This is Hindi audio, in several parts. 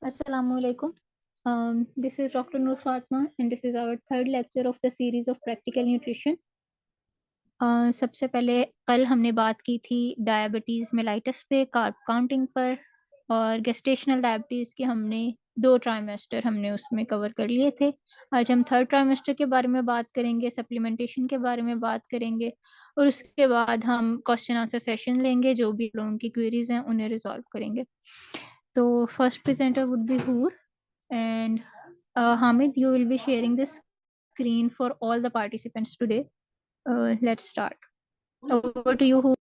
Assalamualaikum. This is Dr. Noor Fatma, and this is our third lecture of the series of practical nutrition. सबसे पहले कल हमने बात की थी डायबिटीज़ मेलाइटस पे, कार्ब काउंटिंग पर, और गेस्टेशनल डायबिटीज़ के हमने 2 ट्राइमेस्टर हमने उसमें कवर कर लिए थे। आज हम थर्ड ट्राइमेस्टर के बारे में बात करेंगे, सप्लीमेंटेशन के बारे में बात करेंगे, और उसके बाद हम क्वेश्चन आंसर सेशन लेंगे। जो भी लोगों की क्वेरीज हैं उन्हें रिजॉल्व करेंगे। तो फर्स्ट प्रेजेंटर वुड बी हूर, and Hamid, you will be sharing the screen for all the participants today. Let's start. Over to you, Hoor.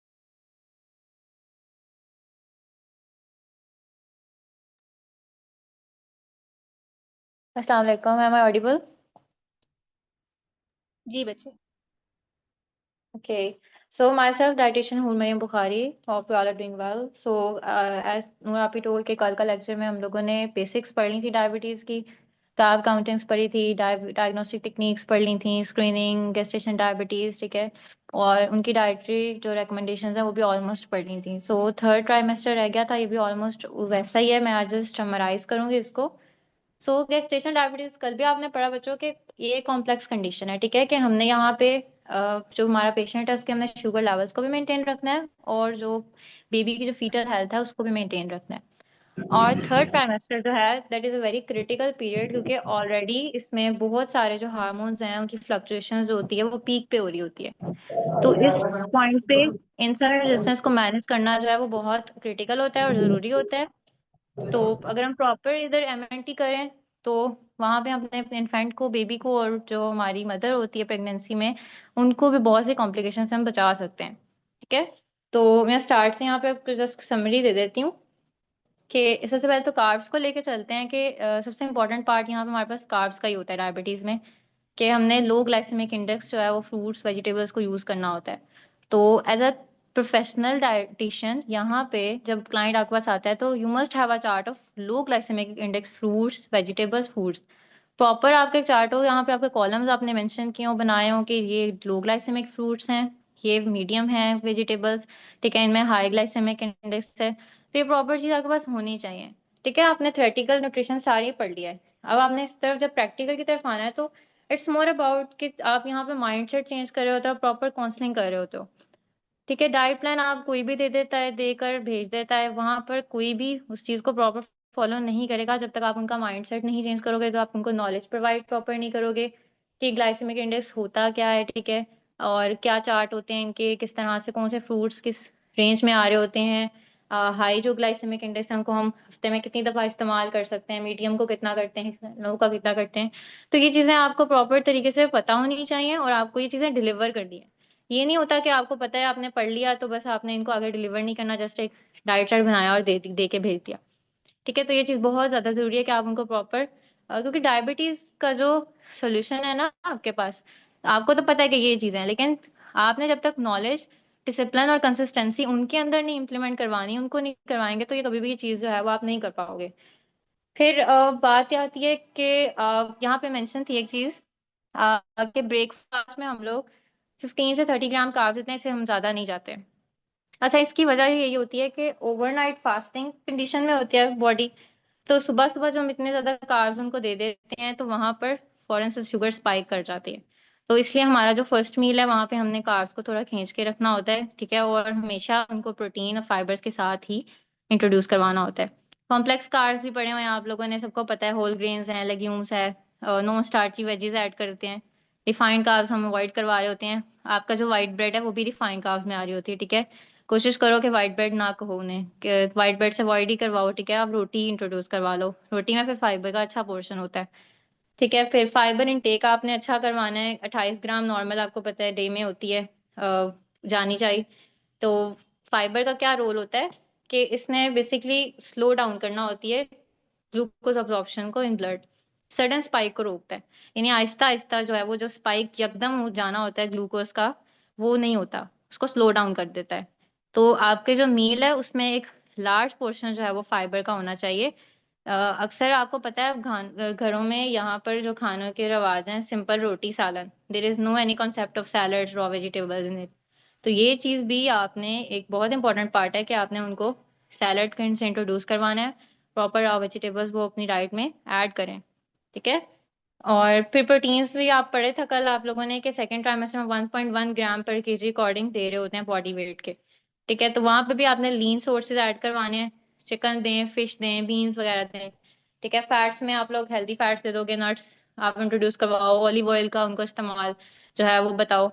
Assalamu alaikum. Am I audible? जी बच्चे। Okay. So myself, dietitian Hoor Mariam Bukhari. Hope you all are doing well. So as Noor आपी told के कल का लेक्चर में हम लोगों ने बेसिक्स पढ़ ली थी डायबिटीज़ की, कार्ब काउंटिंग्स पढ़ी थी, डायग्नोस्टिक टेक्निक्स पढ़ ली थी, स्क्रीनिंग, गेस्टेशन डायबिटीज़, ठीक है, और उनकी डाइटरी जो रिकमेंडेशंस हैं वो भी ऑलमोस्ट पढ़ ली थी। सो थर्ड ट्राइमेस्टर रह गया था, ये भी ऑलमोस्ट वैसा ही है। मैं आज जस्ट समराइज करूँगी इसको। सो गेस्टेशनल डायबिटीज कल भी आपने पढ़ा बच्चों के, ये कॉम्प्लेक्स कंडीशन है, ठीक है, कि हमने यहाँ पे जो हमारा पेशेंट है उसके हमने शुगर लेवल्स को भी मेंटेन रखना है, और जो बेबी की जो फीटल हेल्थ है उसको भी मेंटेन रखना है। और थर्ड ट्राइमेस्टर जो है that is a very critical period, क्योंकि ऑलरेडी इसमें बहुत सारे जो हार्मोन्स हैं उनकी फ्लक्चुएशंस जो होती है वो पीक पे हो रही होती है। तो इस पॉइंट पे इंसुलिन रेजिस्टेंस को मैनेज करना जो है वो बहुत क्रिटिकल होता है और ज़रूरी होता है। तो अगर हम प्रॉपर इधर एमएनटी करें तो वहाँ पे अपने इन्फेंट को, बेबी को, और जो हमारी मदर होती है प्रेगनेंसी में, उनको भी बहुत सी कॉम्प्लिकेशन से हम बचा सकते हैं, ठीक है। तो मैं स्टार्ट से यहाँ पे आपको जस्ट समरी दे देती हूँ कि सबसे पहले तो कार्ब्स को लेके चलते हैं कि सबसे इंपॉर्टेंट पार्ट यहाँ पे हमारे पास कार्ब्स का ही होता है डायबिटीज़ में, कि हमने लो ग्लाइसेमिक इंडेक्स जो है वो फ्रूट्स वेजिटेबल्स को यूज़ करना होता है। तो एज अ प्रोफेशनल डाइटिशियन यहाँ पे जब क्लाइंट आपके पास आता है तो you must have a chart of low glycemic index fruits vegetables foods. Proper आपका एक चार्ट हो, यहाँ पे आपके कॉलम्स आपने मेंशन किए हो, बनाए हो कि ये लो ग्लाइसेमिक फ्रूट्स हैं, ये मीडियम है वेजिटेबल्स, ठीक है, इनमें हाई ग्लाइसेमिक इंडेक्स है। तो ये प्रॉपर चीज़ आपके पास होनी चाहिए, ठीक है। आपने थ्योरेटिकल न्यूट्रिशन सारी पढ़ लिया है, अब आपने इस तरफ जब प्रैक्टिकल की तरफ आना है तो इट्स मोर अबाउट कि आप यहाँ पे माइंडसेट चेंज कर रहे होते हो, प्रॉपर काउंसलिंग कर रहे होते हो, ठीक है। डाइट प्लान आप कोई भी दे देता है, देकर भेज देता है, वहाँ पर कोई भी उस चीज़ को प्रॉपर फॉलो नहीं करेगा जब तक आप उनका माइंडसेट नहीं चेंज करोगे, तो आप उनको नॉलेज प्रोवाइड प्रॉपर नहीं करोगे कि ग्लाइसेमिक इंडेक्स होता क्या है, ठीक है, और क्या चार्ट होते हैं इनके, किस तरह से कौन से फ्रूट्स किस रेंज में आ रहे होते हैं। हाई जो ग्लाइसेमिक इंडेक्स है उनको हम हफ्ते में कितनी दफ़ा इस्तेमाल कर सकते हैं, मीडियम को कितना करते हैं, लो का कितना करते हैं। तो ये चीज़ें आपको प्रॉपर तरीके से पता होनी चाहिए और आपको ये चीज़ें डिलीवर करनी है। ये नहीं होता कि आपको पता है, आपने पढ़ लिया तो बस आपने इनको आगे डिलीवर नहीं करना, जस्ट एक डाइट चार्ट बनाया और दे के भेज दिया, ठीक है। तो ये चीज़ बहुत ज़्यादा ज़रूरी है कि आप उनको प्रॉपर, क्योंकि डायबिटीज़ का जो सोल्यूशन है ना आपके पास, आपको तो पता है कि ये चीज़ें हैं, लेकिन आपने जब तक नॉलेज, डिसिप्लिन और कंसिस्टेंसी उनके अंदर नहीं इम्प्लीमेंट करवानी, उनको नहीं करवाएंगे, तो ये कभी भी ये चीज़ जो है वो आप नहीं कर पाओगे। फिर बात ये आती है कि यहाँ पे मेंशन थी एक चीज़ कि ब्रेकफास्ट में हम लोग 15 से 30 ग्राम कार्ब्स लेते हैं, इससे हम ज़्यादा नहीं जाते। अच्छा, इसकी वजह यही होती है कि ओवरनाइट फास्टिंग कंडीशन में होती है बॉडी, तो सुबह सुबह जब हम इतने ज़्यादा कार्ब्स उनको दे देते हैं तो वहाँ पर फ़ौरन से शुगर स्पाइक कर जाती है। तो इसलिए हमारा जो फर्स्ट मील है वहाँ पे हमने कार्ब्स को थोड़ा खींच के रखना होता है, ठीक है, और हमेशा उनको प्रोटीन और फाइबर्स के साथ ही इंट्रोड्यूस करवाना होता है। कॉम्प्लेक्स कार्ब्स भी पढ़े हुए हैं आप लोगों ने, सबको पता है, होल ग्रेन्स हैं, लेग्यूम्स है, नॉन स्टार्ची वेजीज ऐड करते हैं। रिफाइंड कार्ब्स हम अवॉइड करवा रहे होते हैं, आपका जो व्हाइट ब्रेड है वो भी रिफाइंड कार्ब्स में आ रही होती है, ठीक है। कोशिश करो कि व्हाइट ब्रेड ना कहो उन्हें, कि व्हाइट ब्रेड से अवॉइड ही करवाओ, ठीक है, आप रोटी इंट्रोड्यूस करवा लो, रोटी में फिर फाइबर का अच्छा पोर्शन होता है, ठीक है। फिर फाइबर इनटेक आपने अच्छा करवाना है, 28 ग्राम नॉर्मल आपको पता है डे में होती है, जानी चाहिए। तो फाइबर का क्या रोल होता है कि इसने बेसिकली स्लो डाउन करना होती है ग्लूकोज अब्जॉर्प्शन को इन ब्लड, सडन स्पाइक को रोकता है, यानी आहिस्ता आहिस्ता जो है वो जो स्पाइक यकदम हो जाना होता है ग्लूकोज का, वो नहीं होता, उसको स्लो डाउन कर देता है। तो आपके जो मील है उसमें एक लार्ज पोर्शन जो है वो फाइबर का होना चाहिए। अक्सर आपको पता है घरों में यहाँ पर जो खानों के रवाज हैं, simple roti salan, there is no any concept of salads raw vegetables in it. तो ये चीज़ भी आपने, एक बहुत इंपॉर्टेंट पार्ट है कि आपने उनको सैलड से इंट्रोड्यूस करवाना है, प्रॉपर रॉ वेजिटेबल्स वो अपनी डाइट में ऐड करें, ठीक है। और फिर प्रोटीन्स भी आप पढ़े था कल आप लोगों ने कि सेकेंड ट्राइमेस्टर में 1.1 ग्राम पर केजी अकॉर्डिंग दे रहे होते हैं बॉडी वेट के, ठीक है। तो वहां पे भी आपने लीन सोर्सेज ऐड करवाने हैं, चिकन दें, फिश दें, बीन्स वगैरह दें, ठीक है। फैट्स में आप लोग हेल्दी फैट्स दे दोगे, नट्स आप इंट्रोड्यूस करवाओ, ऑलिव ऑयल का उनको इस्तेमाल जो है वो बताओ।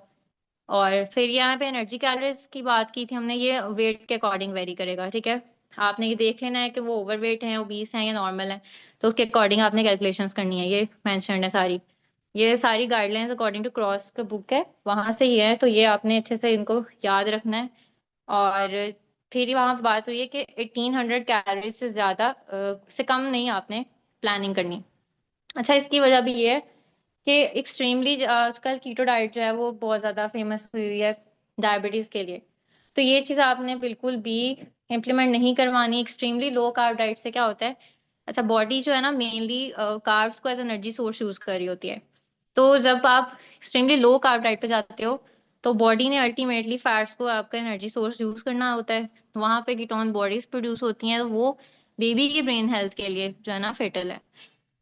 और फिर यहाँ पे एनर्जी कैलोरीज की बात की थी हमने, ये वेट के अकॉर्डिंग वेरी करेगा, ठीक है। आपने ये देख लेना है कि वो ओवरवेट है, ओबीस है या नॉर्मल है, तो उसके अकॉर्डिंग आपने कैलकुलेशंस करनी है। ये मेंशन्ड है सारी, ये सारी गाइडलाइंस अकॉर्डिंग टू क्रॉस का बुक है, वहां से ही है, तो ये आपने अच्छे से इनको याद रखना है। और फिर वहां पे बात हुई है कि 1800 कैलोरीज से ज्यादा से कम नहीं आपने प्लानिंग करनी। अच्छा, इसकी वजह भी ये है कि एक्सट्रीमली आजकल कीटो डाइट जो है वो बहुत ज़्यादा फेमस हुई हुई है डायबिटीज़ के लिए। तो ये चीज़ आपने बिल्कुल भी इम्प्लीमेंट नहीं करवानी। एक्सट्रीमली लो कार्ब डाइट से क्या होता है, अच्छा बॉडी जो है ना मेनली कार्ब्स को एज एनर्जी सोर्स यूज़ कर रही होती है। तो जब आप एक्सट्रीमली लो कार्ब डाइट पे जाते हो तो बॉडी ने अल्टीमेटली फैट्स को आपका एनर्जी सोर्स यूज़ करना होता है, तो वहाँ पे कीटोन बॉडीज प्रोड्यूस होती हैं, तो वो बेबी की ब्रेन हेल्थ के लिए जो है ना फेटल है।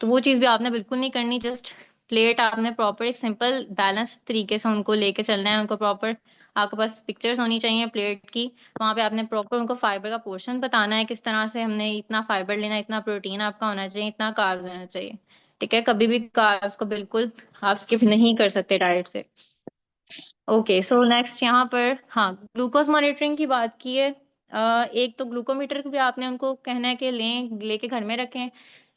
तो वो चीज़ भी आपने बिल्कुल नहीं करनी। जस्ट प्लेट आपने प्रॉपर एक सिंपल बैलेंस तरीके से उनको लेके चलना है, उनको प्रॉपर आपके पास पिक्चर्स होनी चाहिए प्लेट की, वहां पे आपने प्रॉपर उनको फाइबर का पोर्शन बताना है, किस तरह से हमने इतना फाइबर लेना, इतना प्रोटीन आपका होना चाहिए, इतना कार्ब लेना चाहिए, ठीक है। कभी भी कार्ब्स को बिल्कुल आप स्किप नहीं कर सकते डाइट से। ओके, सो नेक्स्ट यहाँ पर हाँ ग्लूकोज मॉनिटरिंग की बात की है। एक तो ग्लूकोमीटर भी आपने उनको कहना है कि लें, लेके घर में रखें,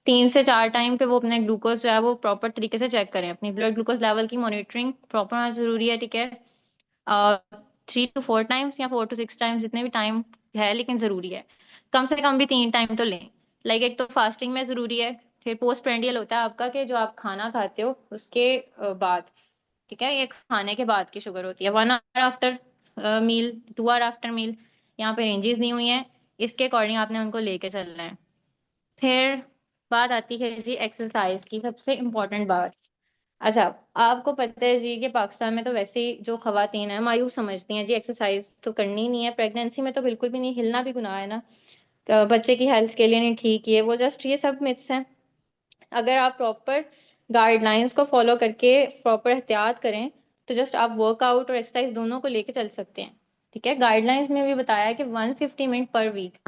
3 से 4 टाइम पे वो अपने ग्लूकोज जो है वो प्रॉपर तरीके से चेक करें, अपनी ब्लड ग्लूकोज लेवल की मॉनिटरिंग प्रॉपर होना जरूरी है, ठीक है। 3 to 4 टाइम्स या 4 to 6 टाइम्स जितने भी टाइम है, लेकिन जरूरी है कम से कम भी 3 टाइम तो लें। लाइक एक तो फास्टिंग में जरूरी है, फिर पोस्ट प्रेंडियल होता है आपका कि जो आप खाना खाते हो उसके बाद, ठीक है। ये खाने के बाद की शुगर होती है, 1 hour after meal, 2 hour after meal, यहाँ पे रेंजेस दी हुई हैं, इसके अकॉर्डिंग आपने उनको लेके चलना है। फिर बात आती है जी एक्सरसाइज की, सबसे इम्पोर्टेंट बात। अच्छा, आपको पता है जी कि पाकिस्तान में तो वैसे ही जो खवातीन है मायूस समझती हैं जी एक्सरसाइज तो करनी ही नहीं है, प्रेगनेंसी में तो बिल्कुल भी नहीं, हिलना भी गुनाह है ना, तो बच्चे की हेल्थ के लिए नहीं ठीक, ये वो जस्ट ये सब मिथ्स हैं। अगर आप प्रॉपर गाइडलाइंस को फॉलो करके प्रॉपर एहतियात करें तो जस्ट आप वर्कआउट और एक्सरसाइज दोनों को लेके चल सकते हैं, ठीक है। गाइडलाइंस में भी बताया है कि 150 मिनट पर वीक,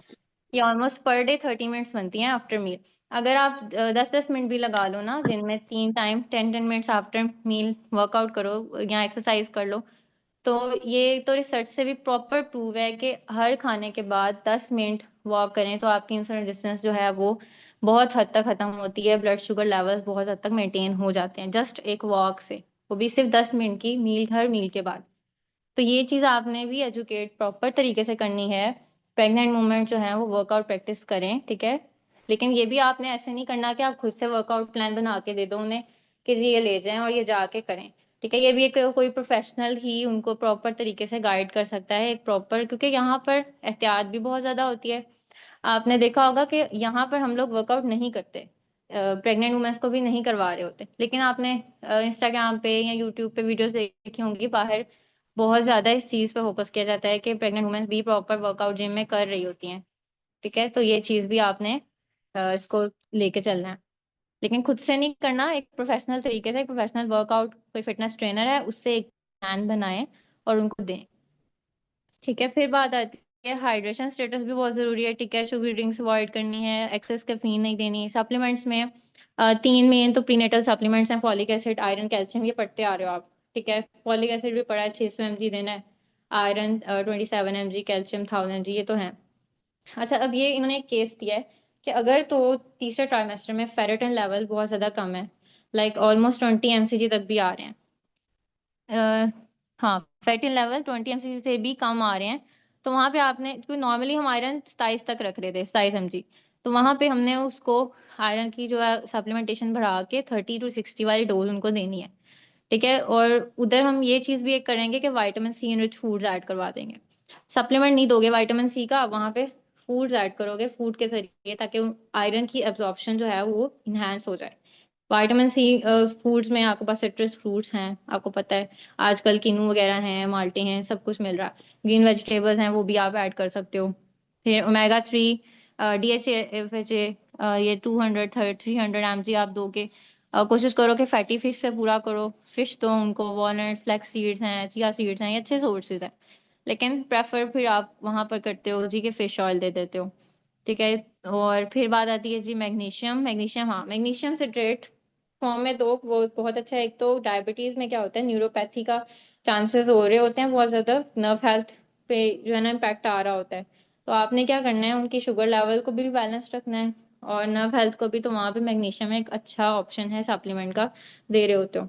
ये ऑलमोस्ट पर डे 30 मिनट्स बनती हैं आफ्टर मील। अगर आप 10-10 मिनट भी लगा लो ना दिन में, 3 time 10-10 minutes after meal workout करो या एक्सरसाइज कर लो, तो ये तो रिसर्च से भी प्रॉपर प्रूव है कि हर खाने के बाद 10 मिनट वॉक करें तो आपकी इंसुलिन रेजिस्टेंस जो है वो बहुत हद तक खत्म होती है, ब्लड शुगर लेवल्स बहुत हद तक मेंटेन हो जाते हैं जस्ट एक वॉक से, वो भी सिर्फ 10 मिनट की मील, हर मील के बाद। तो ये चीज़ आपने भी एजुकेट प्रॉपर तरीके से करनी है। प्रेग्नेंट वुमेन जो है वो वर्कआउट प्रैक्टिस करें, ठीक है। लेकिन ये भी आपने ऐसे नहीं करना कि आप खुद से वर्कआउट प्लान बना के दे दो उन्हें कि जी ये ले जाएं और ये जाके करें, ठीक है। ये भी एक कोई प्रोफेशनल ही उनको प्रॉपर तरीके से गाइड कर सकता है एक प्रॉपर, क्योंकि यहाँ पर एहतियात भी बहुत ज़्यादा होती है। आपने देखा होगा कि यहाँ पर हम लोग वर्कआउट नहीं करते, प्रेग्नेंट वुमेन्स को भी नहीं करवा रहे होते, लेकिन आपने इंस्टाग्राम पे या यूट्यूब पे वीडियोस देखी होंगी, बाहर बहुत ज्यादा इस चीज पे फोकस किया जाता है कि प्रेग्नेंट वुमेन्स भी प्रॉपर वर्कआउट जिम में कर रही होती हैं, ठीक है। तो ये चीज भी आपने इसको लेके चलना है, लेकिन खुद से नहीं करना, एक प्रोफेशनल तरीके से, एक प्रोफेशनल वर्कआउट कोई फिटनेस ट्रेनर है उससे एक प्लान बनाएं और उनको दें, ठीक है। फिर बात आती है हाइड्रेशन स्टेटस भी बहुत जरूरी है, ठीक है। शुगर ड्रिंक्स अवॉइड करनी है, एक्सेस कैफीन नहीं देनी। सप्लीमेंट्स में 3 मेन तो प्रीनेटल सप्लीमेंट्स हैं, फॉलिक एसिड, आयरन, कैल्शियम, ये पढ़ते आ रहे हो आप, ठीक है। फॉलिक एसिड भी पढ़ा है 600 mg देना है, आयरन 27 mg, कैल्शियम 1000 mg, ये तो है। अच्छा, अब ये इन्होंने एक केस दिया है कि अगर तो तीसरे ट्राइमेस्टर में फेरेटिन लेवल बहुत ज्यादा कम है, लाइक ऑलमोस्ट 20 mcg तक भी आ रहे हैं, अ, हाँ फैटिन लेवल 20 mcg से भी कम आ रहे हैं, तो वहां पे आपने, क्योंकि नॉर्मली हम आयरन 27 तक रख रहे थे, 27 mg, तो वहां पे हमने उसको आयरन की जो है सप्लीमेंटेशन बढ़ा के 30 to 60 वाली डोज उनको देनी है, ठीक है। और उधर हम ये चीज भी एक करेंगे कि vitamin C enrich foods add करवा देंगे। सप्लीमेंट नहीं दोगे विटामिन सी का, वहां पे फूड्स ऐड करोगे फूड के जरिए, ताकि आयरन की एब्जॉर्प्शन जो है वो इनहेंस हो जाए। विटामिन सी फूड्स में आपके पास सिट्रस फ्रूट्स हैं, आपको पता है आजकल किनू वगैरह हैं, माल्टे हैं, सब कुछ मिल रहा है। ग्रीन वेजिटेबल्स हैं वो भी आप ऐड कर सकते हो। फिर ओमेगा 3, DHA, FHA, ये 200 300 mg आप दोगे। कोशिश करो कि फैटी फिश से पूरा करो। फिश तो उनको वॉलनट, फ्लैक्स सीड्स हैं, चिया सीड्स हैं, ये अच्छे सोर्सेज हैं। लेकिन प्रेफर फिर आप वहां पर करते हो जी के फिश ऑयल दे देते हो। ठीक है। और फिर बात आती है जी मैग्नीशियम। मैग्नीशियम, हाँ, मैग्नीशियम सिट्रेट फॉर्म में तो वो बहुत अच्छा है। एक तो डायबिटीज में क्या होता है, न्यूरोपैथी का चांसेस हो रहे होते हैं बहुत ज्यादा, नर्व हेल्थ पे जो है ना इम्पैक्ट आ रहा होता है। तो आपने क्या करना है, उनकी शुगर लेवल को भी बैलेंस रखना है और नर्व हेल्थ को भी। तो वहां पे मैग्नीशियम एक अच्छा ऑप्शन है सप्लीमेंट का, दे रहे होते हो।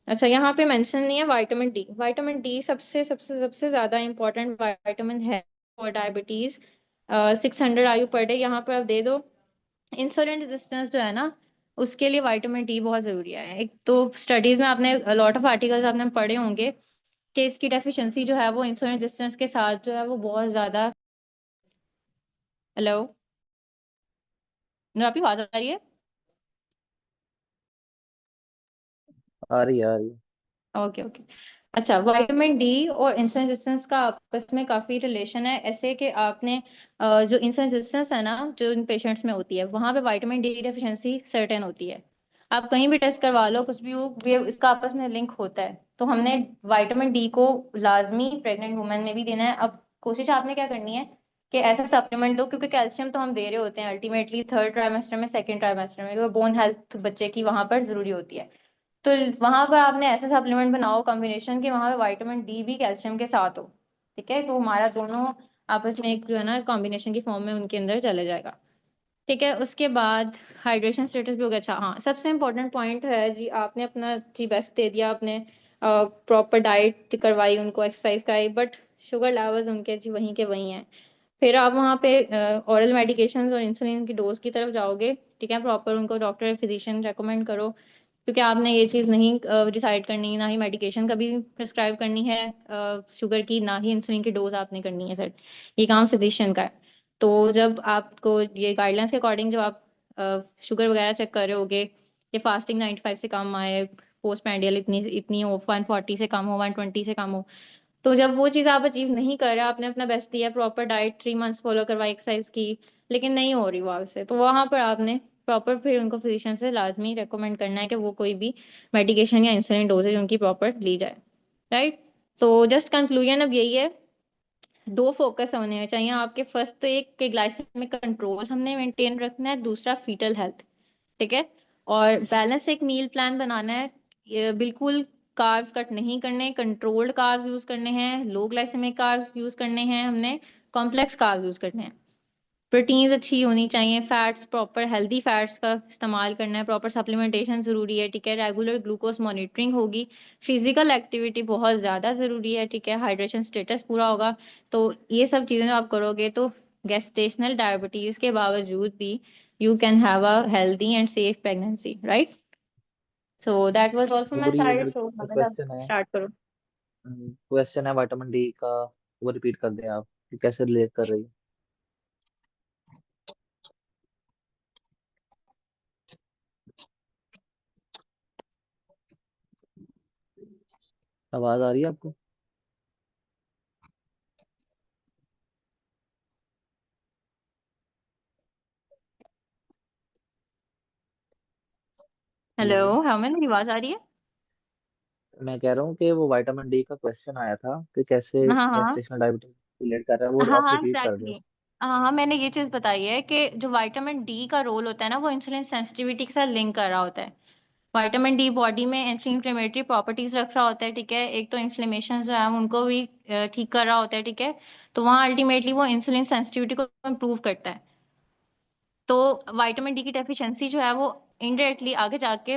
अच्छा, यहाँ पे मेंशन नहीं है विटामिन डी। विटामिन डी सबसे सबसे सबसे ज्यादा इंपॉर्टेंट विटामिन है for diabetes. 600 IU per day यहाँ पर आप दे दो। इंसुलिन रेजिस्टेंस जो है ना, उसके लिए विटामिन डी बहुत जरूरी है। एक तो स्टडीज में आपने लॉट ऑफ आर्टिकल्स आपने पढ़े होंगे कि इसकी डेफिशिएंसी जो है वो इंसुलिन रेजिस्टेंस के साथ जो है वो बहुत ज्यादा। हेलो, आपकी आवाज आ रही है? आ रही है आ रही है। Okay okay. अच्छा, विटामिन डी और इंसुलिन रेजिस्टेंस का आपस में काफी रिलेशन है, ऐसे कि आपने जो इंसुलिन रेजिस्टेंस है ना, जो इन पेशेंट्स में होती है, वहां पे विटामिन डी डेफिशिएंसी सर्टेन होती है। आप कहीं भी टेस्ट करवा लो, कुछ भी हो, इसका आपस में लिंक होता है। तो हमने विटामिन डी को लाजमी प्रेग्नेंट वुमेन में भी देना है। अब कोशिश आपने क्या करनी है कि ऐसा सप्लीमेंट दो, क्योंकि कैल्शियम तो हम दे रहे होते हैं अल्टीमेटली थर्ड ट्राइमेस्टर में, सेकेंड ट्राइमेस्टर में, क्योंकि बोन हेल्थ बच्चे की वहां पर जरूरी होती है। तो वहां पर आपने ऐसे सप्लीमेंट बनाओ कॉम्बिनेशन के, वहां पे विटामिन डी भी कैल्शियम के साथ हो। ठीक है, तो हमारा दोनों आपस में एक जो है ना कॉम्बिनेशन की फॉर्म में उनके अंदर चले जाएगा। ठीक है, उसके बाद हाइड्रेशन स्टेटस भी हो गया। अच्छा हाँ, सबसे इंपॉर्टेंट पॉइंट है जी, आपने अपना जी बेस्ट दे दिया, आपने प्रॉपर डाइट करवाई, उनको एक्सरसाइज कराई, बट शुगर लेवल्स उनके जी वहीं के वहीं हैं। फिर आप वहाँ पे ऑरल मेडिकेशंस और इंसुलिन की डोज की तरफ जाओगे। ठीक है, प्रॉपर उनको डॉक्टर फिजिशियन रेकमेंड करो, क्योंकि आपने ये चीज़ नहीं डिसाइड करनी, ना ही मेडिकेशन कभी प्रिस्क्राइब करनी है शुगर की, ना ही इंसुलिन की डोज आपने करनी है सेट। ये काम फिजिशियन का है। तो जब आपको ये गाइडलाइंस के अकॉर्डिंग जब आप शुगर वगैरह चेक कर रहे होगे कि फास्टिंग 95 से कम आए, पोस्ट पैंडियल इतनी इतनी हो, 140 से कम हो, 120 से कम हो, तो जब वो चीज़ आप अचीव नहीं कर रहे, आपने अपना बेस्ट दिया, प्रॉपर डाइट 3 मंथ्स फॉलो करवाई, एक्सरसाइज की, लेकिन नहीं हो रही वो आपसे, तो वहां पर आपने प्रॉपर फिर उनको फिजिशियन से लाजमी रेकमेंड करना है कि वो कोई भी मेडिकेशन या इंसुलिन डोजेज उनकी प्रॉपर ली जाए। राइट। तो जस्ट कंक्लूजन अब यही है, दो फोकस होने चाहिए आपके। फर्स्ट तो एक के ग्लाइसेमिक कंट्रोल हमने मेंटेन रखना है, दूसरा फीटल हेल्थ। ठीक है। और बैलेंस एक मील प्लान बनाना है। ये बिल्कुल कार्ब्स कट नहीं करने, कंट्रोल्ड कार्ब्स यूज करने हैं, लो ग्लाइसेमिक कार्ब्स यूज करने हैं, हमने कॉम्प्लेक्स कार्ब्स यूज करने हैं। प्रोटीन्स अच्छी होनी चाहिए, फैट्स प्रॉपर हेल्दी फैट्स का इस्तेमाल करना है, प्रॉपर सप्लीमेंटेशन जरूरी है। ठीक है, रेगुलर ग्लूकोज मॉनिटरिंग होगी, फिजिकल एक्टिविटी बहुत ज्यादा जरूरी है। ठीक है, हाइड्रेशन स्टेटस पूरा होगा। तो ये सब चीजें आप करोगे तो गेस्टेशनल डायबिटीज के बावजूद भी you can have a healthy and safe pregnancy. Right. So that was all from वो माय पूरी साइड। मेरे सो को अब क्वेश्चन है। स्टार्ट करो। क्वेश्चन है विटामिन डी का, वो रिपीट कर दें आप कि कैसे रिलेट कर रही है। आवाज आ रही है आपको? Hello, hello. हाँ, मैं मेरी आवाज आ रही है? मैं कह रहा हूँ कि वो विटामिन डी का क्वेश्चन आया था कि कैसे हाँ हाँ गेस्टेशनल डायबिटीज रिलेट कर रहा है, वो हाँ आप हाँ, रिपीट कर एग्जैक्टली। दो। हाँ हाँ, मैंने ये चीज बताई है कि जो विटामिन डी का रोल होता है ना, वो इंसुलिन सेंसिटिविटी के साथ लिंक कर रहा होता है। विटामिन डी बॉडी में एंटी इंफ्लेमेटरी प्रॉपर्टीज रख रहा होता है। ठीक है, एक तो इन्फ्लेमेशन जो है उनको भी ठीक कर रहा होता है। ठीक है, तो वहाँ अल्टीमेटली वो इंसुलिन सेंसिटिविटी को इम्प्रूव करता है। तो विटामिन डी की डेफिशिएंसी जो है वो इनडायरेक्टली आगे जाके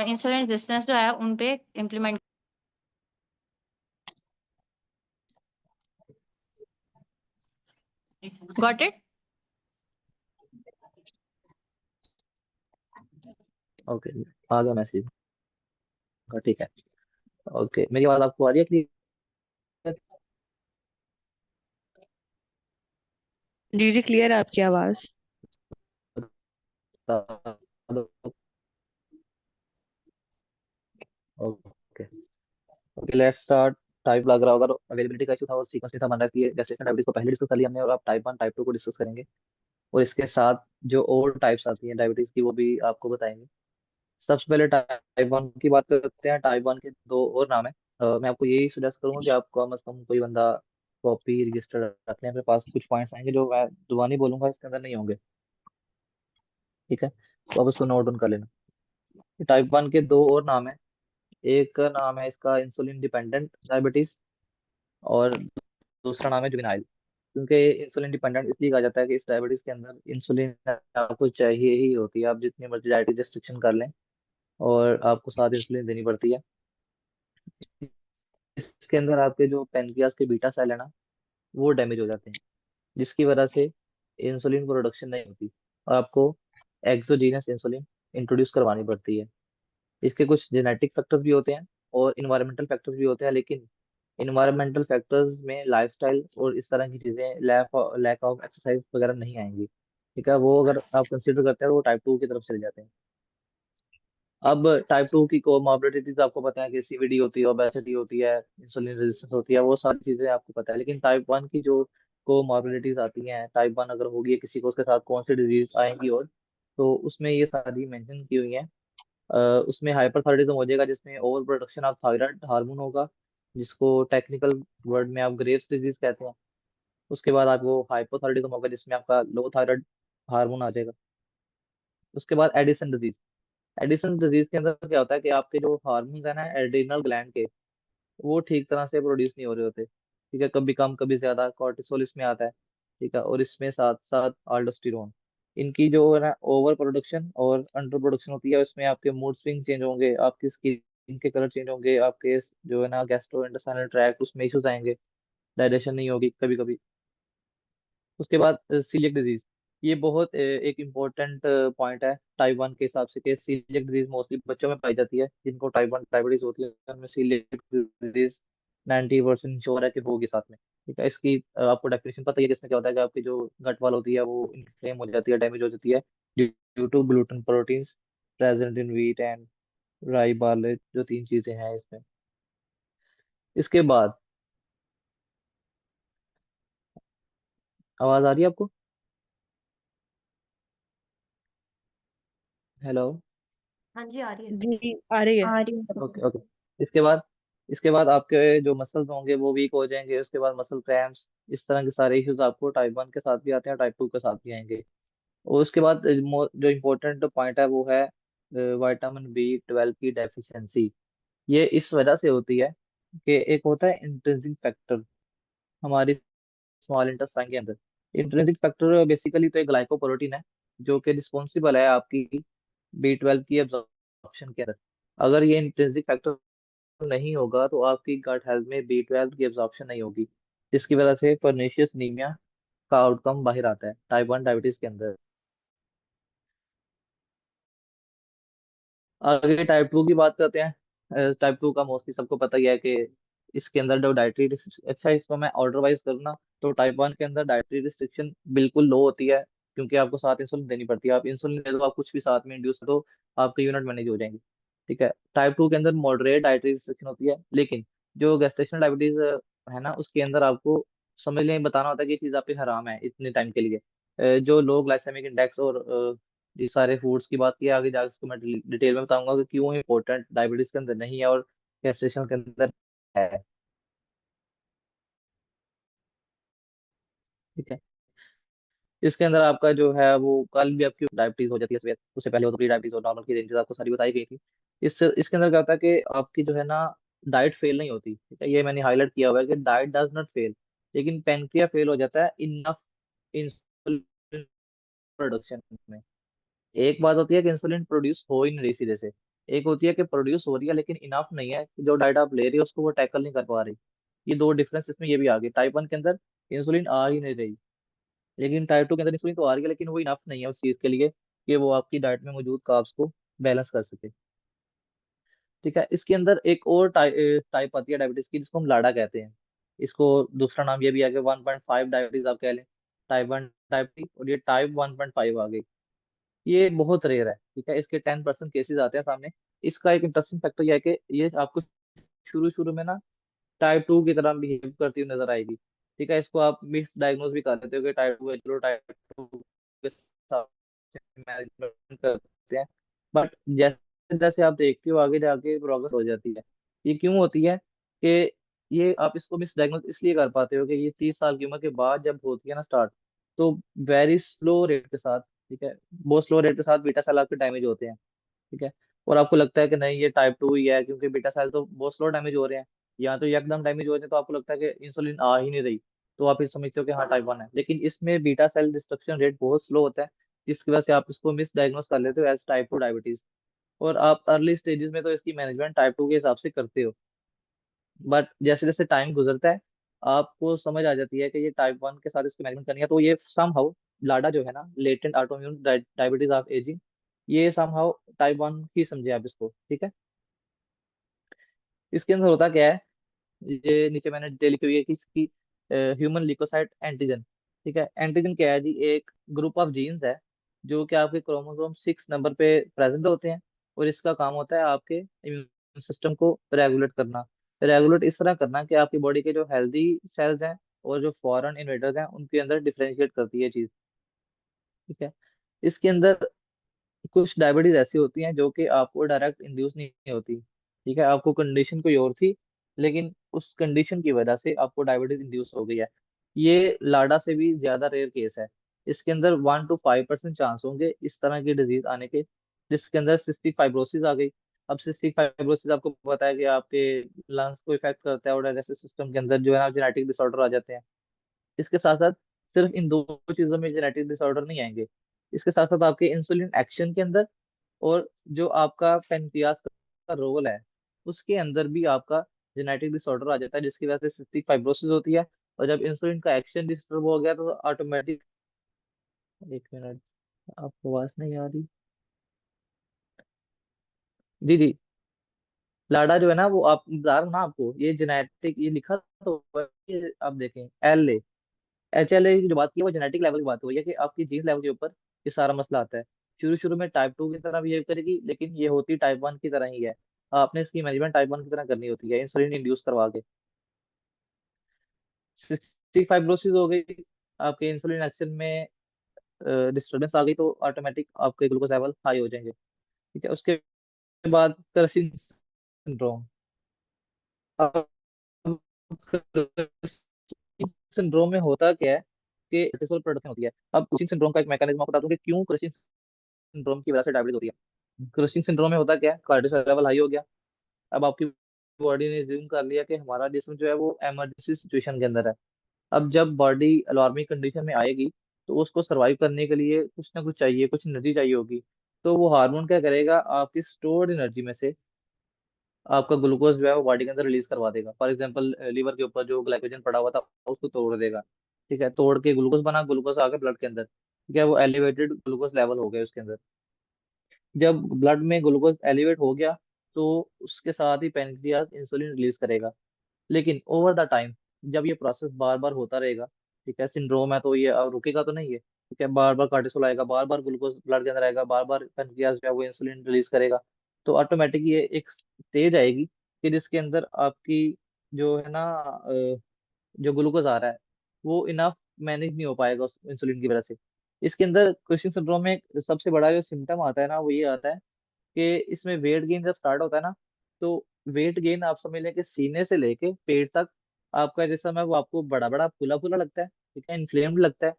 इंसुलिन रेजिस्टेंस जो है उन पे इम्प्लीमेंट। Got it? ओके, आ गया मैसेज। ठीक है। ओके, मेरी आवाज आपको आ रही है क्लियर? जी जी, क्लियर है आपकी आवाज। Okay. Okay, let's start. Type लग रहा होगा, अवेलेबिलिटी का इशू था और सीक्वेंस में था, बन रहा है कि गेस्टेशनल डायबिटीज को पहले डिस्कस कर लिया हमने, और अब टाइप 1 टाइप 2 को डिस्कस करेंगे। और इसके साथ जो और टाइप्स आती हैं डायबिटीज की वो भी आपको बताएंगे। सबसे पहले टाइप वन की बात करते हैं। टाइप वन के दो और नाम है। मैं आपको यही सजेस्ट करूंगा कि आप कम से कम कोई बंदा कॉपी रजिस्टर रख लें अपने पास। कुछ पॉइंट्स आएंगे जो मैं दोबारा नहीं बोलूंगा, इसके अंदर नहीं होंगे, ठीक है, तो आप उसको नोट डाउन कर लेना। टाइप वन के दो और नाम है। एक का नाम है इसका इंसुलिन डिपेंडेंट डायबिटीज, और दूसरा नाम है जुवेनाइल। क्योंकि इंसुलिन डिपेंडेंट इसलिए कहा जाता है कि इस डायबिटीज के अंदर इंसुलिन आपको चाहिए ही होती है, आप जितनी मर्जी डाइटरी रिस्ट्रिक्शन कर लें और आपको साथ इंसुलिन देनी पड़ती है। इसके अंदर आपके जो पेनक्रियास के बीटा सेल है ना, वो डैमेज हो जाते हैं, जिसकी वजह से इंसुलिन प्रोडक्शन नहीं होती और आपको एक्सोजीनस इंसुलिन इंट्रोड्यूस करवानी पड़ती है। इसके कुछ जेनेटिक फैक्टर्स भी होते हैं और इन्वायरमेंटल फैक्टर्स भी होते हैं, लेकिन इन्वायरमेंटल फैक्टर्स में लाइफस्टाइल और इस तरह की चीजें, लैक ऑफ एक्सरसाइज वगैरह नहीं आएंगी, ठीक है। वो अगर आप कंसिडर करते हैं तो वो टाइप टू की तरफ चले जाते हैं। अब टाइप टू की कोमॉर्बिडिटीज आपको पता है कि सीवीडी होती है, ओबेसिटी होती है, इंसुलिन रेजिस्टेंस होती है, वो सारी चीजें आपको पता है। लेकिन टाइप वन की जो कोमॉर्बिडिटीज आती हैं, टाइप वन अगर होगी है किसी को, उसके साथ कौन सी डिजीज आएंगी, और तो उसमें ये सारी मेंशन की हुई हैं। उसमें हाइपरथायराइडिज्म हो जाएगा, जिसमें over production of thyroid hormone होगा, जिसको टेक्निकल वर्ड में आप ग्रेव्स डिजीज कहते हैं। उसके बाद आपको हाइपोथायराइडिज्म होगा, जिसमें आपका लो थायराइड हार्मोन आ जाएगा। उसके बाद एडिसन डिजीज। एडिसन डिजीज के अंदर क्या होता है कि आपके जो हार्मोन्स है ना एड्रिनल ग्लैंड के, वो ठीक तरह से प्रोड्यूस नहीं हो रहे होते, ठीक है, कभी कम कभी ज्यादा कॉर्टिसोल इसमें आता है, ठीक है, और इसमें साथ साथ अल्डोस्टेरोन। इनकी जो है ना ओवर प्रोडक्शन और अंडर प्रोडक्शन होती है, उसमें आपके मूड स्विंग चेंज होंगे, आपकी स्किन के कलर चेंज होंगे, आपके जो है ना गैस्ट्रो इंटेस्टाइनल ट्रैक्ट उसमें इश्यूज आएंगे, डाइजेशन नहीं होगी कभी कभी। उसके बाद सीलिएक डिजीज। ये बहुत एक इम्पोर्टेंट पॉइंट है टाइप वन के हिसाब से, कि सीलिएक डिजीज मोस्टली बच्चों में पाई जाती है, जिनको टाइप वन डायबिटीज होती है उनमें सीलिएक डिजीज 90% इंश्योर है कि होगी साथ में, ठीक है। इसकी आपको डेफिनेशन पता ही है, जिसमें क्या होता है कि आपकी जो गट वाल होती है वो इन्फ्लेम हो जाती है, डैमेज हो जाती है, due to gluten proteins present in wheat and rye barley, जो तीन चीजें हैं इसमें। इसके बाद आवाज आ रही है आपको? हेलो? हाँ जी, आ रही है। जी आ रही है। आ रही है। Okay okay. इसके बाद इसके बाद आपके जो मसल्स होंगे वो वीक हो जाएंगे, उसके बाद मसल क्रैम्प्स, इस तरह के सारे इश्यूज आपको टाइप वन के साथ भी आते हैं, टाइप टू के साथ भी आएंगे। और उसके बाद जो इम्पोर्टेंट पॉइंट है वो है विटामिन बी 12 की डेफिशिएंसी। ये इस वजह से होती है कि एक होता है इंट्रिंसिक फैक्टर हमारी स्मॉल इंटेस्टाइन के अंदर। इंट्रिंसिक फैक्टर बेसिकली तो एक ग्लाइकोप्रोटीन है, जो कि रिस्पॉन्सिबल है आपकी बी 12 की एब्जॉर्प्शन के अंदर। अगर ये इंट्रिंसिक फैक्टर नहीं होगा तो आपकी गट हेल्थ में बी 12 की एब्जॉर्प्शन नहीं होगी, जिसकी वजह से पर्निशियस नीमिया का आउटकम बाहर आता है टाइप वन डायबिटीज के अंदर। आगे टाइप टू की बात करते हैं। टाइप टू का मोस्टली सबको पता ही है कि इसके अंदर जो डाइटरी अच्छा, इसको मैं ऑर्डर वाइज करूँ ना, तो टाइप वन के अंदर डाइटरी रिस्ट्रिक्शन बिल्कुल लो होती है, क्योंकि आपको साथ इंसुलिन देनी पड़ती है। आप इंसुलिन दे दो, आप कुछ भी साथ में इंड्यूस कर दो, आपके यूनिट मैनेज हो जाएंगे, ठीक है। टाइप टू के अंदर मॉडरेट डाइटरी रिस्ट्रिक्शन होती है, लेकिन जो गेस्टेशनल डायबिटीज है ना, उसके अंदर आपको समझ लें बताना होता है कि ये चीज़ आपकी हराम है इतने टाइम के लिए। जो लो ग्लाइसेमिक इंडेक्स और ये सारे फूड्स की बात की है, आगे जाकर उसको मैं डिटेल में बताऊंगा कि क्यों इंपॉर्टेंट डायबिटीज के अंदर नहीं है और गैस्ट्रेशन के अंदर है, ठीक है। इसके अंदर आपका जो है वो कल भी आपकी डायबिटीज हो जाती है, उससे पहले वो तो प्री डायबिटीज और नॉर्मल की रेंजेस आपको सारी बताई गई थी। इसके अंदर क्या होता है कि आपकी जो है ना डाइट फेल नहीं होती, ठीक है, ये मैंने हाईलाइट किया हुआ है कि डाइट डज नॉट फेल, लेकिन पेनक्रिया फेल हो जाता है इनफ इंसुलिन प्रोडक्शन में। एक बात होती है कि इंसुलिन प्रोड्यूस हो ही नहीं रही सीधे से, एक होती है कि प्रोड्यूस हो रही है लेकिन इनफ नहीं है कि जो डाइट आप ले रही हो उसको वो टैकल नहीं कर पा रही। ये दो डिफरेंस इसमें ये भी आ गई, टाइप वन के अंदर इंसुलिन आ ही नहीं रही, लेकिन टाइप टू के अंदर इंसुलिन तो आ रही है, लेकिन वो इनफ नहीं है उस चीज के लिए कि वो आपकी डाइट में मौजूद कार्ब्स को बैलेंस कर सके, ठीक है। इसके अंदर एक और टाइप आती है डायबिटीज की, जिसको हम लाडा कहते हैं। इसको दूसरा नाम ये भी है कि 1.5 डायबिटीज आप कह लें, टाइप वन टाइप थ्री, और ये टाइप 1.5 आ गई। ये बहुत रेयर है, ठीक है, इसके 10% केसेस आते हैं सामने। इसका एक इंटरेस्टिंग फैक्टर यह है कि ये आपको शुरू शुरू में ना टाइप टू की तरह बिहेव करती हुई नजर आएगी, ठीक है। इसको आप मिस डायग्नोज भी कर लेते हो कि टाइप टू है, चलो टाइप टू मैनेजमेंट करते हैं। बट जैसे जैसे आप देखते हो आगे जाके प्रोग्रेस हो जाती है। ये क्यों होती है कि ये आप इसको मिसडायग्नोज इसलिए कर पाते हो कि ये 30 साल की उम्र के बाद जब होती है ना स्टार्ट, तो वेरी स्लो रेट के साथ, ठीक है, बहुत स्लो रेट के साथ बीटा सेल आपके डैमेज होते हैं। ठीक है। और आपको लगता है कि नहीं ये टाइप 2 ही है क्योंकि बीटा सेल तो बहुत स्लो डैमेज हो रहे हैं, या तो ये एकदम डैमेज हो रहे हैं, तो आपको लगता है कि इंसुलिन आ ही नहीं रही, तो आप ये समझते हो कि हाँ टाइप 1 है। लेकिन इसमें बीटा सेल डिस्ट्रक्शन रेट बहुत स्लो होता है, जिसकी वजह से आप इसको मिस डायग्नोज कर लेते हो एज टाइप 2 डायबिटीज। और आप अर्ली स्टेजेस में तो इसकी मैनेजमेंट टाइप 2 के हिसाब से करते हो, बट जैसे जैसे टाइम गुजरता है आपको समझ आ जाती है कि ये टाइप 1 के साथ इसकी मैनेजमेंट करनी है, तो ये सम हाउ लाडा जो है ना, latent autoimmune diabetes of ageing, ये सम हाउ टाइप 1 ही समझे आप इसको। ठीक है। इसके अंदर होता क्या है, ये नीचे मैंने डिटेल लिखी हुई है कि इसकी ह्यूमन लिकोसाइट एंटीजन। ठीक है। एंटीजन क्या है जी, एक ग्रुप ऑफ जीन्स है जो कि आपके क्रोमोसोम 6 नंबर पे प्रेजेंट होते हैं, और इसका काम होता है आपके इम्यून सिस्टम को रेगुलेट करना। रेगुलेट इस तरह करना कि आपकी बॉडी के जो हेल्दी सेल्स हैं और जो फॉरेन इन्वेडर्स हैं उनके अंदर डिफरेंशिएट करती है चीज। ठीक है। इसके अंदर कुछ डायबिटीज ऐसी होती हैं जो कि आपको डायरेक्ट इंड्यूस नहीं होती। ठीक है। आपको कंडीशन कोई और थी, लेकिन उस कंडीशन की वजह से आपको डायबिटीज इंड्यूस हो गई है। ये लाडा से भी ज्यादा रेयर केस है। इसके अंदर 1 to 5% चांस होंगे इस तरह की डिजीज आने के, जिसके अंदर सिस्टिक फाइब्रोसिस आ गई। अब सिस्टिक फाइब्रोसिस आपको पता है कि आपके लंग्स को इफेक्ट करता है, और डाइजेस्टिव सिस्टम के अंदर जो है ना जेनेटिक डिसऑर्डर आ जाते हैं। इसके साथ साथ सिर्फ इन दो चीजों में जेनेटिक डिसऑर्डर नहीं आएंगे, इसके साथ साथ आपके इंसुलिन एक्शन के अंदर और जो आपका पेनक्रियास का रोल है उसके अंदर भी आपका जेनेटिक डिसऑर्डर आ जाता है, जिसकी वजह से सिस्टिक फाइब्रोसिस होती है। और जब इंसुलिन का एक्शन डिस्टर्ब हो गया तो ऑटोमेटिक, एक मिनट, आपको आवाज नहीं आ रही? जी जी। लाडा जो है ना, वो आप बता रहा हूं ना आपको, ये जेनेटिक, ये लिखा तो हुआ है, ये आप देखें HLA की जो बात की है वो जेनेटिक लेवल की बात हुई है कि आपकी जीन लेवल के ऊपर ये सारा मसला आता है। शुरू शुरू में टाइप 2 की तरह बिहेव करेगी, लेकिन ये होती टाइप 1 की तरह ही है। आपने इसकी मैनेजमेंट टाइप 1 की तरह करनी होती है, इंसुलिन इंड्यूस करवा के। सिस्टिक फाइब्रोसिस हो गई, आपके इंसुलिन एक्शन में डिस्टर्बेंस आ गई, तो ऑटोमेटिक आपके ग्लूकोज लेवल हाई हो जाएंगे। ठीक है। उसके बाद कर्सिंग सिंड्रोम। सिंड्रोम में होता क्या है कि कोर्टिसोल प्रोडक्शन होती है। अब क्रशिंग सिंड्रोम का एक मैकेनिज्म आपको बता दूं कि क्यों क्रशिंग सिंड्रोम की वजह से डायबिटीज होती है। क्रशिंग सिंड्रोम में होता क्या है, कार्टिसोल लेवल हाई हो गया। अब आपकी बॉडी ने ज्यूम कर लिया कि हमारा जिस्म जो है वो इमरजेंसी सिचुएशन के अंदर है। अब जब बॉडी अलार्मिंग कंडीशन में आएगी तो उसको सरवाइव करने के लिए कुछ ना कुछ चाहिए, कुछ एनर्जी चाहिए होगी। तो वो हार्मोन क्या करेगा, आपकी स्टोर्ड एनर्जी में से आपका ग्लूकोज जो है वो बॉडी के अंदर रिलीज करवा देगा। फॉर एग्जांपल लीवर के ऊपर जो ग्लाइकोजन पड़ा हुआ था उसको तोड़ देगा। ठीक है। तोड़ के ग्लूकोज बना, ग्लूकोज आ गया ब्लड के अंदर। ठीक है। वो एलिवेटेड ग्लूकोज लेवल हो गया उसके अंदर। जब ब्लड में ग्लूकोज एलिवेट हो गया तो उसके साथ ही पेनक्रियास इंसुलिन रिलीज करेगा। लेकिन ओवर द टाइम जब ये प्रोसेस बार बार होता रहेगा, ठीक है, सिंड्रोम है तो ये अब रुकेगा तो नहीं है। ठीक है। बार बार कार्टिसोल आएगा, बार बार ग्लूकोज ब्लड के अंदर आएगा, बार बार पेनक्रियास जो है वो इंसुलिन रिलीज करेगा। तो ऑटोमेटिक ये एक स्टेज आएगी कि जिसके अंदर आपकी जो है ना जो ग्लूकोज आ रहा है वो इनफ मैनेज नहीं हो पाएगा उस इंसुलिन की वजह से। इसके अंदर क्विशिंग सिंड्रोम में सबसे बड़ा जो सिम्टम आता है ना वो ये आता है कि इसमें वेट गेन जब स्टार्ट होता है ना, तो वेट गेन आप समझ लें कि सीने से लेके पेट तक आपका जिस्म है वो आपको बड़ा बड़ा फूला फूला लगता है। ठीक है। इन्फ्लेम्ड लगता है।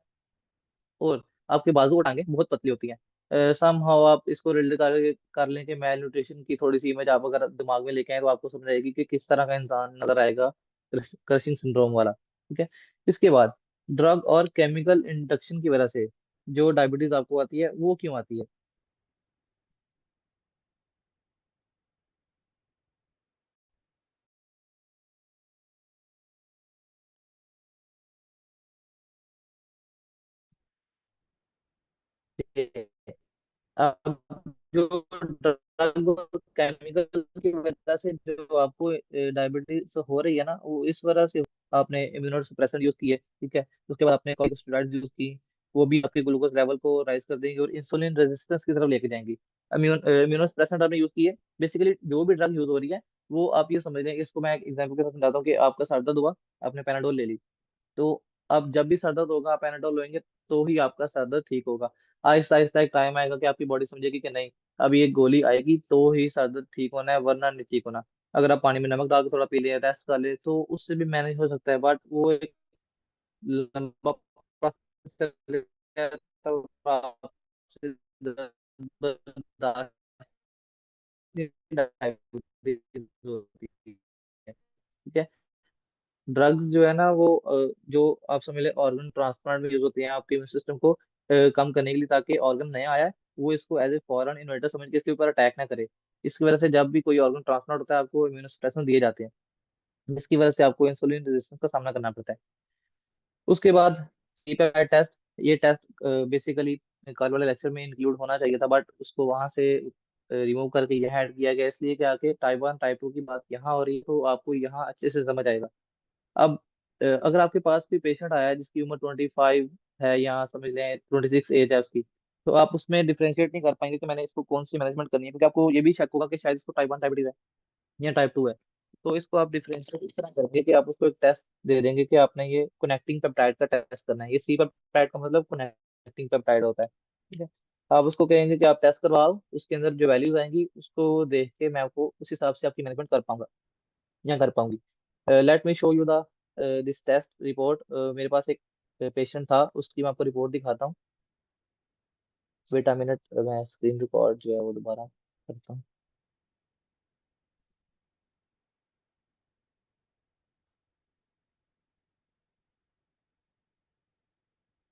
और आपके बाजू और टांगे बहुत पतली होती हैं। सम हाउ आप इसको रिलेट कर लें कि मेल न्यूट्रिशन की थोड़ी सी इमेज आप अगर दिमाग में लेके आए तो आपको समझ आएगी कि किस तरह का इंसान नजर आएगा क्रशिंग सिंड्रोम वाला। ठीक है। इसके बाद ड्रग और केमिकल इंडक्शन की वजह से जो डायबिटीज आपको आती है वो क्यों आती है? अब जो ड्रग और केमिकल की वजह से जो आपको डायबिटीज हो रही है ना, वो इस वजह से आपने इम्यूनो सप्रेसर यूज की है। ठीक है। उसके बाद आपने कॉर्टिकोस्टेरॉइड्स यूज की, वो भी आपके ग्लूकोज लेवल को राइज कर देंगे और इंसुलिन रेजिस्टेंस की तरफ लेके जाएंगी। इम्यूनो सप्रेसेंट आपने यूज की है। बेसिकली जो भी ड्रग यूज हो रही है वो आप ये समझ लें, इसको मैं एक एग्जाम्पल के साथ समझाता हूँ कि आपका सर दर्द हुआ, आपने पैनाडोल ले ली, तो अब जब भी सर दर्द होगा आप पैनाडोल लेंगे तो ही आपका सर दर्द ठीक होगा। आहिस्ता आहिस्ता एक टाइम आएगा कि आपकी बॉडी समझेगी कि नहीं, अब ये गोली आएगी तो ही सर दर्द ठीक होना है, वरना नहीं ठीक होना। अगर आप पानी में नमक डाल के थोड़ा पी ले, रेस्ट कर ले, तो उससे भी मैनेज हो सकता है, बट वो एक लंबा प्रोसेस चलेगा, तो आपसे बर्दाश्त नहीं डायबिटीज होती है। ठीक है। ड्रग्स जो है ना वो जो आप समझ ले ऑर्गन ट्रांसप्लांट में यूज होती हैं आपके इम्यून सिस्टम को कम करने के लिए, ताकि ऑर्गन नया आया है वो इसको एज ए फॉरेन इन्वेडर समझ के इसके ऊपर अटैक ना करे। इसकी वजह से जब भी कोई ऑर्गन ट्रांसप्लांट होता है आपको इम्यूनो सप्रेशन दिए जाते हैं, जिसकी वजह से आपको इंसुलिन रेजिस्टेंस का सामना करना पड़ता है। उसके बाद सीपैट टेस्ट, ये टेस्ट बेसिकली कल वाले लेक्चर में इंक्लूड होना चाहिए था, बट उसको वहां से रिमूव करके यहाँ ऐड किया गया, इसलिए कि आके टाइप 1 टाइप 2 की बात यहाँ हो रही है, तो आपको यहाँ अच्छे से समझ आएगा। अब अगर आपके पास कोई पेशेंट आया है जिसकी उम्र 25 है, या समझ लें 26 एज है उसकी, तो आप उसमें डिफ्रेंशिएट नहीं कर पाएंगे कि मैंने इसको कौन सी मैनेजमेंट करनी है, क्योंकि आपको ये भी शक होगा कि शायद इसको टाइप 1 डायबिटीज है या टाइप 2 है। तो इसको आप डिफरेंशिएट इस तरह करेंगे कि आप उसको एक टेस्ट दे देंगे कि आपने ये कनेक्टिंग पेप्टाइड का टेस्ट करना है। ये सी पेप्टाइड का मतलब कनेक्टिंग पेप्टाइड होता है। ठीक है। आप उसको कहेंगे कि आप टेस्ट करवाओ, उसके अंदर जो वैल्यूज आएंगी उसको देख के मैं आपको उस हिसाब से आपकी मैनेजमेंट कर पाऊंगा या कर पाऊंगी। Let me show you the this test report. मेरे पास एक पेशेंट था, उसकी मैं आपको रिपोर्ट दिखाता हूँ। वेट अ मिनट, मैं स्क्रीन रिकॉर्ड जो है वो दोबारा करता हूँ।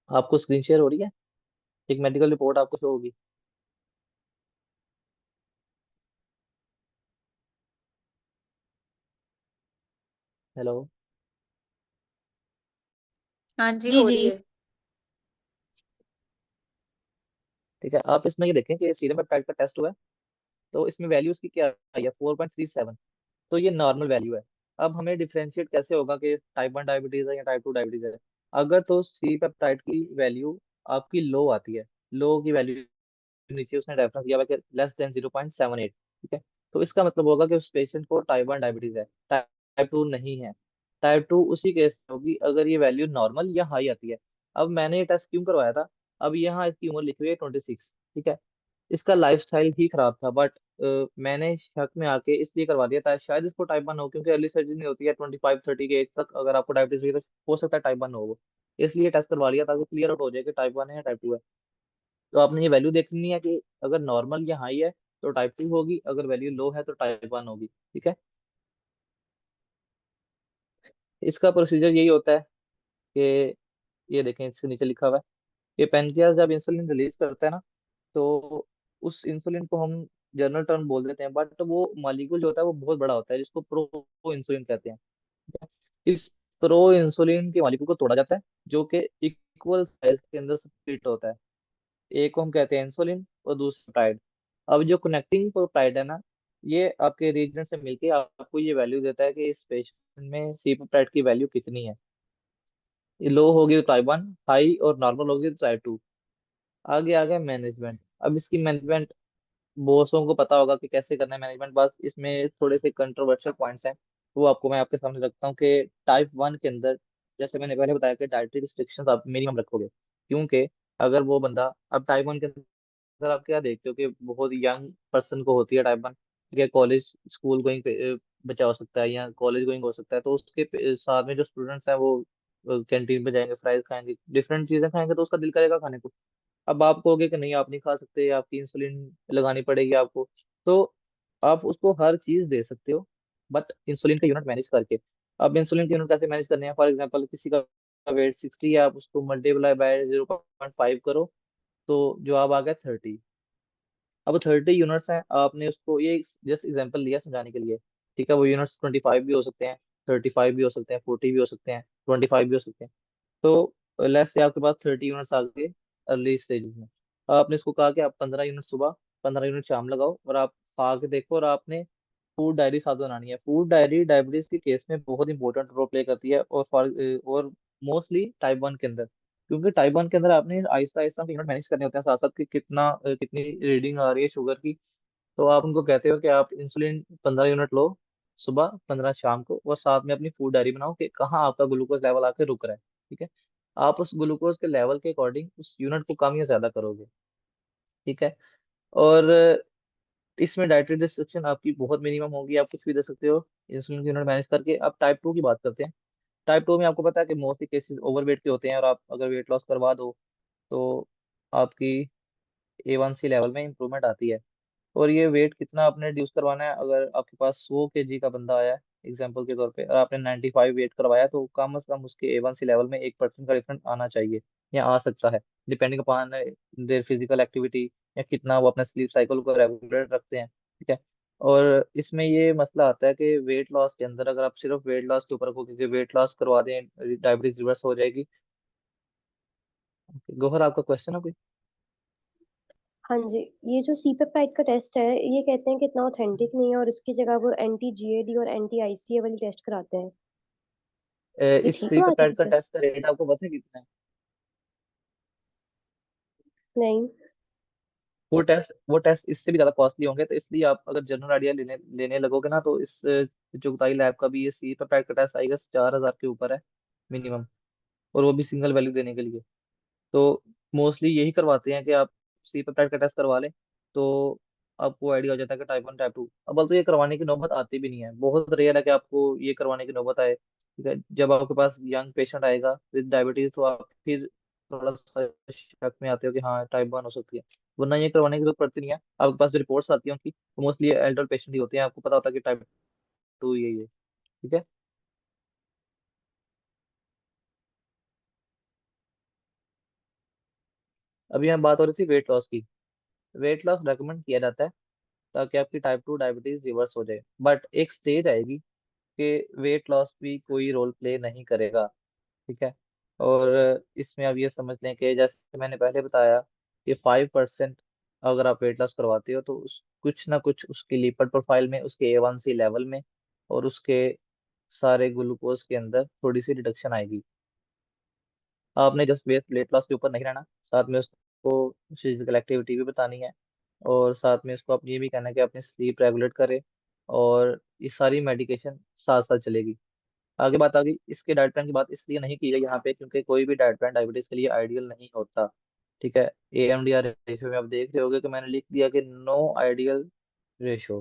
आपको स्क्रीन शेयर हो रही है? एक मेडिकल रिपोर्ट आपको शो होगी। हेलो। हाँ जी, जी हो जी। रही है। ठीक है, आप इसमें ये देखें कि सीरम पेप्टाइड का टेस्ट हुआ है, तो इसमें वैल्यू उसकी क्या आई है? 4.37। तो ये नॉर्मल वैल्यू है। अब हमें डिफरेंशिएट कैसे होगा कि टाइप 1 डायबिटीज है या टाइप 2 डायबिटीज है? अगर तो सी पेप्टाइड की वैल्यू आपकी लो आती है, लो की वैल्यू नीचे उसने रेफरेंस दिया हुआ है कि लेस देन 0.78। ठीक है। तो इसका मतलब होगा कि उस पेशेंट को टाइप 1 डायबिटीज है, टाइप 2 नहीं है। टाइप 2 उसी केस में होगी अगर ये वैल्यू नॉर्मल या हाई आती है। अब मैंने ये टेस्ट क्यों करवाया था? अब यहाँ इसकी उम्र लिखी हुई है 26। ठीक है। इसका लाइफस्टाइल ही खराब था, बट मैंने शक में आके इसलिए करवा दिया था शायद इसको टाइप 1 हो, क्योंकि अर्ली सर्जरी नहीं होती है 25-30 के एज तक। अगर आपको डायबिटीज हुई तो हो सकता है टाइप 1 हो वो, इसलिए टेस्ट करवा लिया ताकि क्लियर आउट हो जाए कि टाइप 1 है या टाइप 2 है। तो आपने ये वैल्यू देखनी है कि अगर नॉर्मल या हाई है तो टाइप 2 होगी, अगर वैल्यू लो है तो टाइप 1 होगी। ठीक है। इसका प्रोसीजर यही होता है कि ये देखें इसके नीचे लिखा हुआ है कि पेनक्रियास जब इंसुलिन रिलीज करता है ना, तो उस इंसुलिन को हम जनरल टर्म बोल देते हैं, बट वो मॉलिक्यूल जो होता है वो बहुत बड़ा होता है, जिसको प्रो इंसुलिन कहते हैं। ठीक है? इस प्रो इंसुलिन के मॉलिक्यूल को तोड़ा जाता है, जो कि इक्वल साइज के अंदर स्प्लिट होता है। एक को हम कहते हैं इंसुलिन और दूसरा पेप्टाइड। अब जो कनेक्टिंग पेप्टाइड है ना, ये आपके रीजन से मिलके आपको ये वैल्यू देता है कि इस पेशेंट में सी पेप्टाइड की वैल्यू कितनी है। ये लो होगी तो टाइप 1, हाई और नॉर्मल होगी तो टाइप 2। आगे आ गया मैनेजमेंट। अब इसकी मैनेजमेंट बॉसों को पता होगा कि कैसे करना है मैनेजमेंट, बस इसमें थोड़े से कंट्रोवर्शियल पॉइंट्स हैं, वो आपको मैं आपके सामने रखता हूँ कि टाइप 1 के अंदर, जैसे मैंने पहले बताया कि डाइटरी रिस्ट्रिक्शंस आप मिनिमम रखोगे, क्योंकि अगर वो बंदा, अब टाइप 1 के अंदर आप क्या देखते हो कि बहुत यंग पर्सन को होती है टाइप 1, ठीक है, कॉलेज स्कूल गोइंग बच्चा हो सकता है या कॉलेज गोइंग हो सकता है, तो उसके साथ में जो स्टूडेंट्स हैं वो कैंटीन पे जाएंगे, फ्राइज खाएंगे, डिफरेंट चीजें खाएंगे, तो उसका दिल करेगा खाने को। अब आप कहोगे कि नहीं आप नहीं खा सकते, आपकी इंसुलिन लगानी पड़ेगी आपको, तो आप उसको हर चीज दे सकते हो, बट इंसुलिन का यूनिट मैनेज करके। अब इंसुलिन के यूनिट कैसे मैनेज करने हैं? फॉर एग्जांपल किसी का वेट 60 है, आप उसको मल्टीप्लाई बाय 0.5 करो, तो जवाब आ गया 30। अब 30 यूनिट्स हैं, आपने उसको ये जस्ट एग्जांपल लिया समझाने के लिए। ठीक है, वो यूनिट्स 25 भी हो सकते हैं, 35 भी हो सकते हैं, 40 भी हो सकते हैं, 25 भी हो सकते हैं। तो लेट्स से आपके पास 30 यूनिट्स आ गए अर्ली स्टेजेस में। आपने इसको कहा कि आप 15 यूनिट सुबह, 15 यूनिट शाम लगाओ, और आप खा के देखो, और आपने फूड डायरी साथ बनानी है। फूड डायरी डायबिटीज के केस में बहुत इंपॉर्टेंट रोल प्ले करती है, और मोस्टली टाइप 1 के अंदर, क्योंकि टाइप 1 के अंदर आपने आहिस्ता आहिस्ता यूनिट मैनेज करने होते हैं साथ साथ कि कितनी रीडिंग आ रही है शुगर की। तो आप उनको कहते हो कि आप इंसुलिन 15 यूनिट लो सुबह, 15 शाम को, और साथ में अपनी फूड डायरी बनाओ कि कहाँ आपका ग्लूकोज लेवल आके रुक रहा है। ठीक है। आप उस ग्लूकोज के लेवल के अकॉर्डिंग उस यूनिट को कम या ज्यादा करोगे। ठीक है। और इसमें डाइटरी रिस्ट्रिक्शन आपकी बहुत मिनिमम होगी, आप कुछ भी दे सकते हो इंसुलिन की यूनिट मैनेज करके। अब टाइप 2 की बात करते हैं। टाइप 2 में आपको पता है कि मोस्टली केसेस ओवरवेट के होते हैं, और आप अगर वेट लॉस करवा दो तो आपकी A1C लेवल में इंप्रूवमेंट आती है। और ये वेट कितना आपने रिड्यूस करवाना है, अगर आपके पास 100 kg का बंदा आया है एग्जाम्पल के तौर पे, और आपने 95 वेट करवाया, तो कम से कम उसके A1C लेवल में 1% का डिफरेंस आना चाहिए या आ सकता है, depending upon their physical activity, या कितना वो अपने स्लीप साइकिल को रेगुलेट रखते हैं। ठीक है। और इसमें ये मसला आता है कि वेट लॉस के अंदर अगर आप सिर्फ वेट लॉस के ऊपर रखोगे कि वेट लॉस करवा दें डायबिटीज रिवर्स हो जाएगी। गोहर, आपका क्वेश्चन है कोई? हाँ जी, ये जो सी पेप्टाइड का टेस्ट है, ये कहते हैं कि इतना ऑथेंटिक नहीं है और इसकी जगह वो एंटी जीएडी और एंटी आईसीए वाली टेस्ट कराते हैं। ये इस ठीक सी बात है पेप्टाइड का वैसे? टेस्ट का रेट आपको पता है कितना है? नहीं। वो टेस्ट इससे भी ज्यादा कॉस्टली होंगे, तो इसलिए आप अगर जनरल आइडिया लेने लेने लगोगे ना, तो इस चुगताई लैब का भी ये सी पेप्टाइड का टेस्ट आएगा 4,000 के ऊपर है मिनिमम, और वो भी सिंगल वैल्यू देने के लिए। तो मोस्टली यही करवाते हैं कि आप सी पेप्टाइड का टेस्ट करवा लें, तो आपको आइडिया हो जाता है कि टाइप 1 टाइप 2। अब तो ये करवाने की नौबत आती भी नहीं है, बहुत रेयर है कि आपको ये करवाने की नौबत आए। ठीक है। जब आपके पास यंग पेशेंट आएगा विद डायबिटीज, तो आप फिर थोड़ा सा शक में आते हो कि हाँ टाइप 1 हो सकती है, वरना ये करवाने की जरूरत पड़ती नहीं है। आपके पास जो रिपोर्ट्स आती हैं उनकी, तो मोस्टली एल्डर पेशेंट ही होते हैं, आपको पता होता है कि टाइप 2 ये। ठीक है। अभी हम बात हो रही थी वेट लॉस की। वेट लॉस रेकमेंड किया जाता है ताकि आपकी टाइप 2 डायबिटीज रिवर्स हो जाए, बट एक स्टेज आएगी कि वेट लॉस भी कोई रोल प्ले नहीं करेगा। ठीक है। और इसमें आप ये समझ लें कि जैसे मैंने पहले बताया कि 5% अगर आप वेट लॉस करवाते हो, तो कुछ ना कुछ उसकी लिपिड प्रोफाइल में, उसके A1C लेवल में, और उसके सारे ग्लूकोज के अंदर थोड़ी सी रिडक्शन आएगी। आपने जस्ट वेट लॉस के ऊपर नहीं रहना, साथ में उसको फिजिकल एक्टिविटी भी बतानी है, और साथ में इसको आप ये भी कहना है कि अपनी स्लीप रेगुलेट करे, और ये सारी मेडिकेशन साथ साथ चलेगी। आगे बात आ गई इसके डाइट प्लान की बात इसलिए नहीं की है यहाँ पे, क्योंकि कोई भी डाइट प्लान डायबिटीज के लिए आइडियल नहीं होता। ठीक है। AMDR रेशियो में आप देख रहे होगे कि मैंने लिख दिया कि नो आइडियल रेशियो,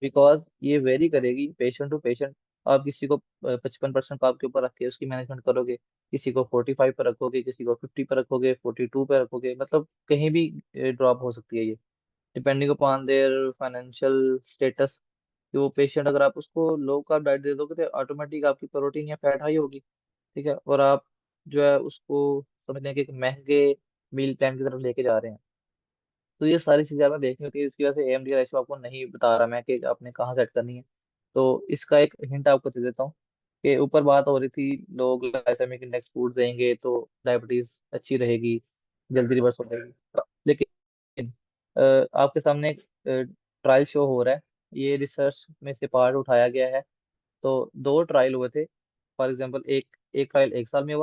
बिकॉज ये वेरी करेगी पेशेंट टू पेशेंट। आप किसी को 55% कार्ब के ऊपर रख के उसकी मैनेजमेंट करोगे, किसी को 45 पर रखोगे, किसी को 50 पर रखोगे, 42 पर रखोगे, मतलब कहीं भी ड्रॉप हो सकती है ये, depending upon their financial status. कि वो पेशेंट, अगर आप उसको लो कार्ब डाइट दे दोगे तो ऑटोमेटिक आपकी प्रोटीन या फैट हाई होगी। ठीक है। और आप जो है उसको समझ लें कि एक महंगे मील प्लान की तरफ लेके जा रहे हैं। तो ये सारी चीजें आपने देखनी होती है, इसकी वजह से AMD रेशो आपको नहीं बता रहा मैं कि आपने कहाँ सेट करनी है। तो इसका एक हिंट आपको दे देता हूँ कि ऊपर बात हो रही थी लोग ग्लाइसेमिक इंडेक्स फूड देंगे तो डायबिटीज अच्छी रहेगी, जल्दी रिवर्स हो जाएगी। लेकिन आपके सामने एक ट्रायल शो हो रहा है, ये रिसर्च में से पार्ट उठाया गया है। तो 2 ट्रायल हुए थे। फॉर एग्जाम्पल एक एक ट्रायल 1 साल में हुआ,